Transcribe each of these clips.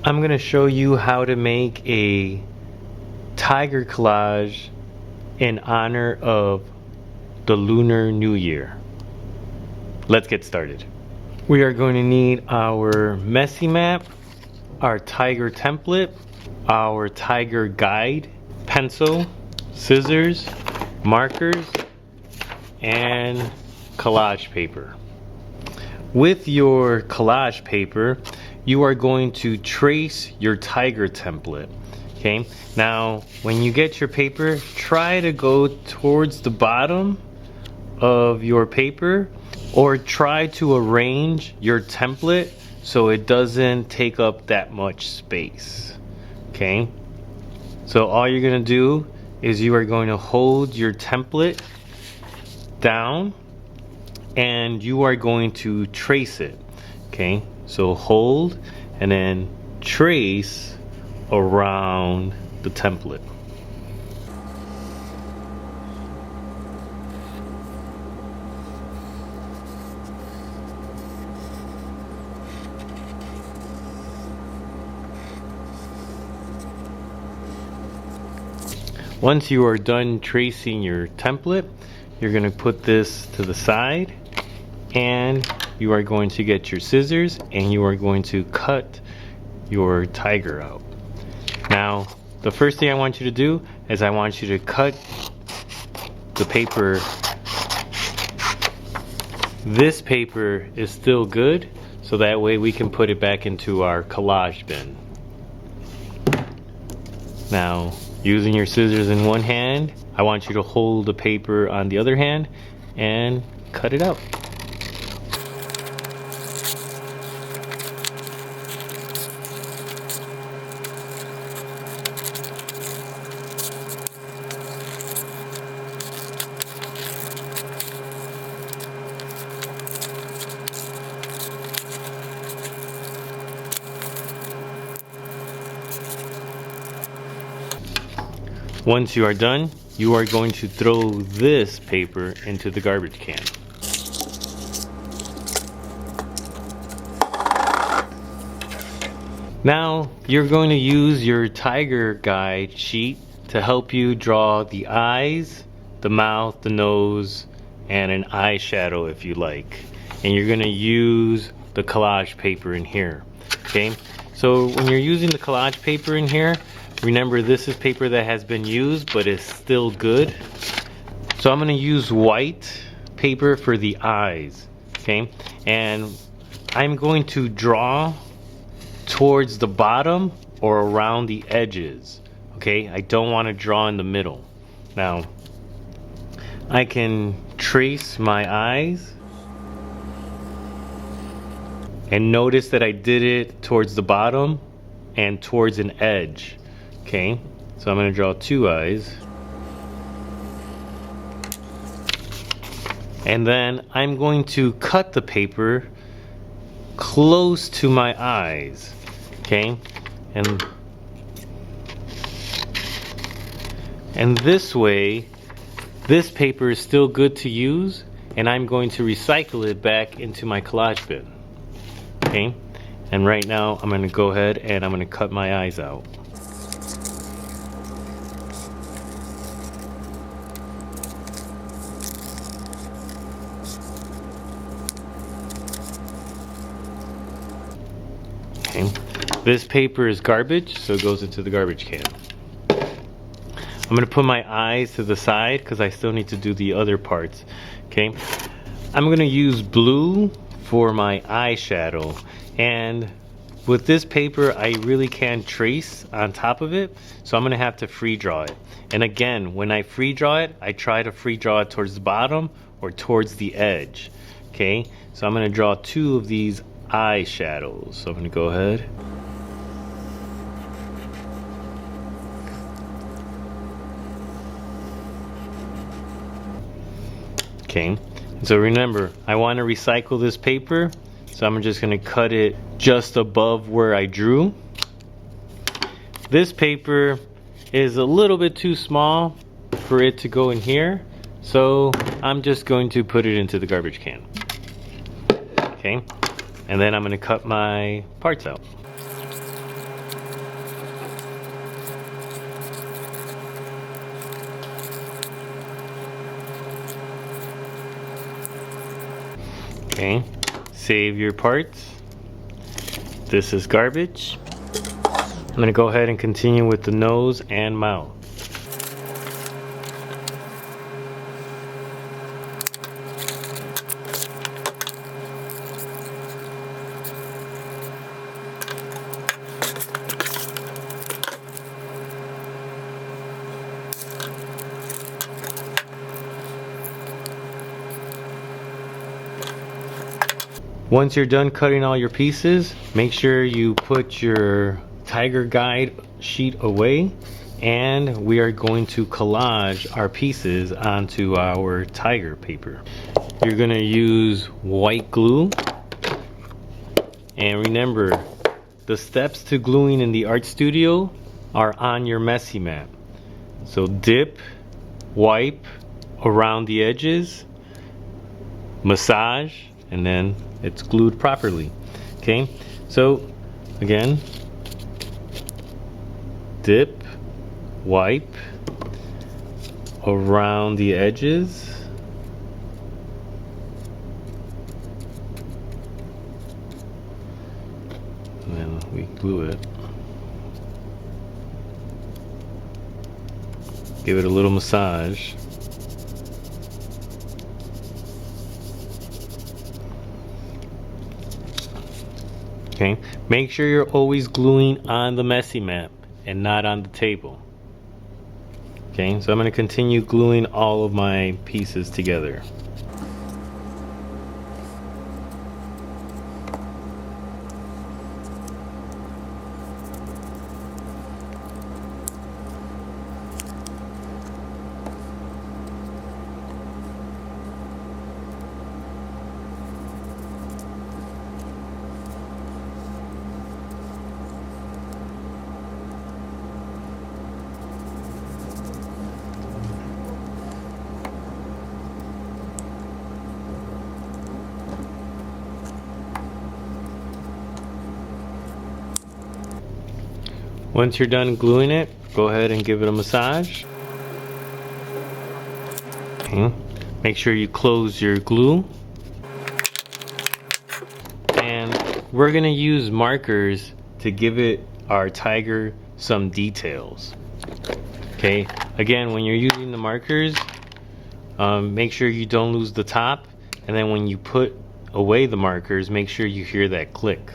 I'm going to show you how to make a tiger collage in honor of the Lunar New Year. Let's get started. We are going to need our messy map, our tiger template, our tiger guide, pencil, scissors, markers, and collage paper. With your collage paper, you are going to trace your tiger template. Okay, now when you get your paper, try to go towards the bottom of your paper, or try to arrange your template so it doesn't take up that much space. Okay, so all you're going to do is you are going to hold your template down and you are going to trace it. Okay, so hold and then trace around the template. Once you are done tracing your template, you're going to put this to the side and you are going to get your scissors and you are going to cut your tiger out. Now, the first thing I want you to do is I want you to cut the paper. This paper is still good, so that way we can put it back into our collage bin. Now, using your scissors in one hand, I want you to hold the paper on the other hand and cut it out. Once you are done, you are going to throw this paper into the garbage can. Now, you're going to use your tiger guide sheet to help you draw the eyes, the mouth, the nose, and an eyeshadow if you like. And you're going to use the collage paper in here. Okay? So when you're using the collage paper in here, remember, this is paper that has been used but is still good. So I'm going to use white paper for the eyes. Okay, and I'm going to draw towards the bottom or around the edges. Okay, I don't want to draw in the middle. Now I can trace my eyes and notice that I did it towards the bottom and towards an edge. Okay, so I'm going to draw two eyes. And then I'm going to cut the paper close to my eyes. Okay, and this way, this paper is still good to use, and I'm going to recycle it back into my collage bin. Okay, and right now I'm going to go ahead and I'm going to cut my eyes out. Okay. This paper is garbage, so it goes into the garbage can. I'm going to put my eyes to the side because I still need to do the other parts. Okay, I'm going to use blue for my eyeshadow, and with this paper I really can't trace on top of it, so I'm going to have to free draw it. And again, when I free draw it, I try to free draw it towards the bottom or towards the edge. Okay, so I'm going to draw two of these eyeshadows. So I'm going to go ahead. Okay, so remember, I want to recycle this paper, so I'm just going to cut it just above where I drew. This paper is a little bit too small for it to go in here, so I'm just going to put it into the garbage can. Okay, and then I'm going to cut my parts out. Okay, save your parts. This is garbage. I'm gonna go ahead and continue with the nose and mouth. Once you're done cutting all your pieces, make sure you put your tiger guide sheet away, and we are going to collage our pieces onto our tiger paper. You're going to use white glue, and remember, the steps to gluing in the art studio are on your messy map. So dip, wipe around the edges, massage, and then it's glued properly. Okay, so again, dip, wipe around the edges, and then we glue it. Give it a little massage. Okay, make sure you're always gluing on the messy map and not on the table. Okay, so I'm going to continue gluing all of my pieces together. Once you're done gluing it, go ahead and give it a massage. Okay. Make sure you close your glue. And we're gonna use markers to give it, our tiger, some details. Okay, again, when you're using the markers, make sure you don't lose the top, and then when you put away the markers, make sure you hear that click.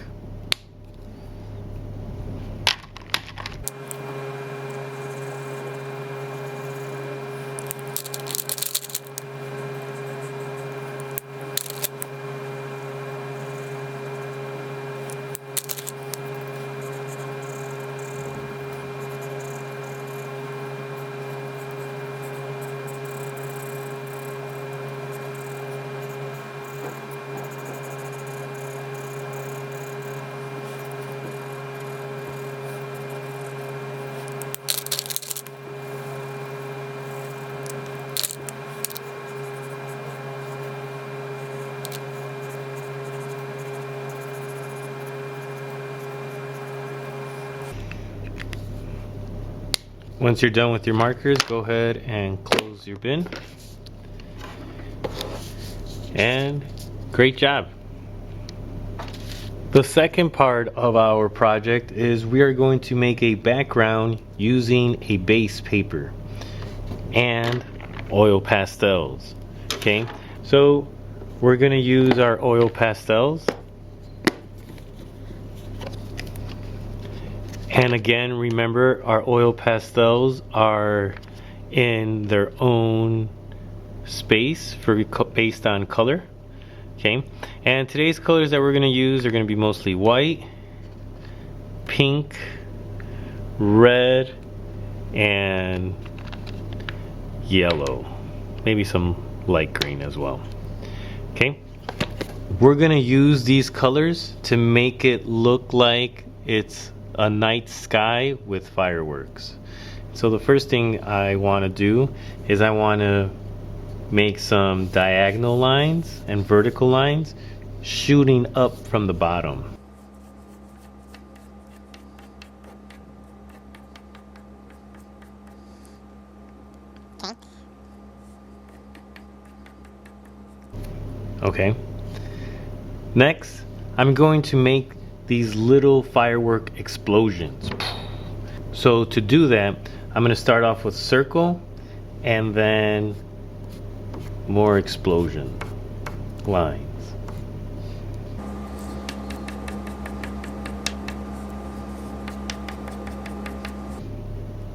Once you're done with your markers, go ahead and close your bin. And great job. The second part of our project is we are going to make a background using a base paper and oil pastels. Okay, so we're going to use our oil pastels. And again, remember, our oil pastels are in their own space based on color. Okay, and today's colors that we're going to use are going to be mostly white, pink, red, and yellow. Maybe some light green as well. Okay, we're going to use these colors to make it look like it's a night sky with fireworks. So the first thing I want to do is I want to make some diagonal lines and vertical lines shooting up from the bottom. Okay. Next, I'm going to make these little firework explosions. So to do that, I'm going to start off with circle and then more explosion lines.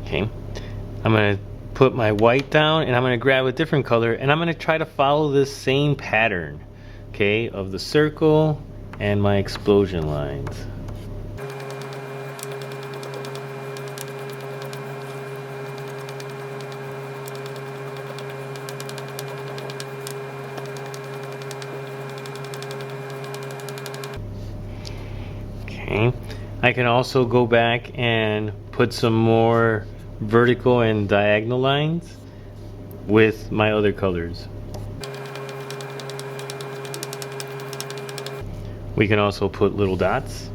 Okay, I'm going to put my white down and I'm going to grab a different color and I'm going to try to follow this same pattern, okay, of the circle and my explosion lines. Okay, I can also go back and put some more vertical and diagonal lines with my other colors. We can also put little dots.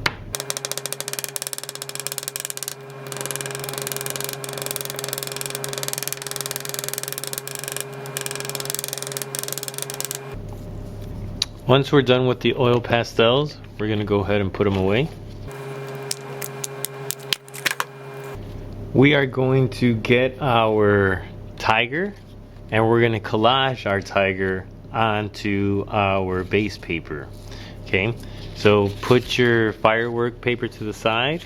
Once we're done with the oil pastels, we're going to go ahead and put them away. We are going to get our tiger and we're going to collage our tiger onto our base paper. Okay, so put your firework paper to the side,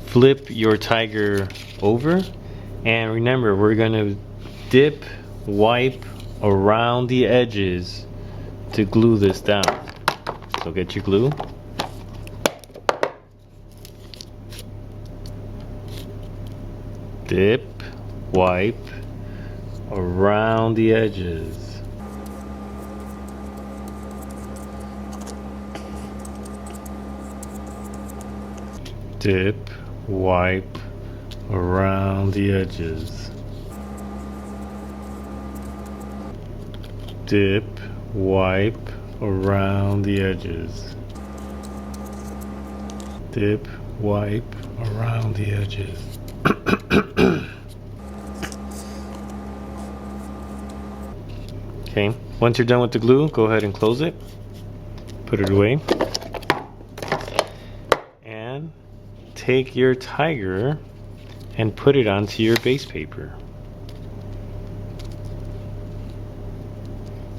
flip your tiger over, and remember we're going to dip, wipe around the edges to glue this down. So get your glue. Dip, wipe around the edges. Dip, wipe around the edges. Dip, wipe around the edges. Dip, wipe around the edges. Okay, once you're done with the glue, go ahead and close it. Put it away. And take your tiger and put it onto your base paper.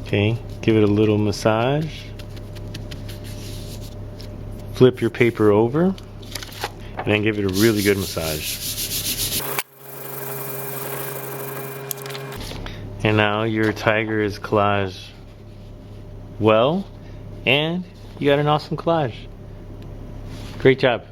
Okay, give it a little massage. Flip your paper over and then give it a really good massage. And now your tiger is collaged well, and you got an awesome collage. Great job.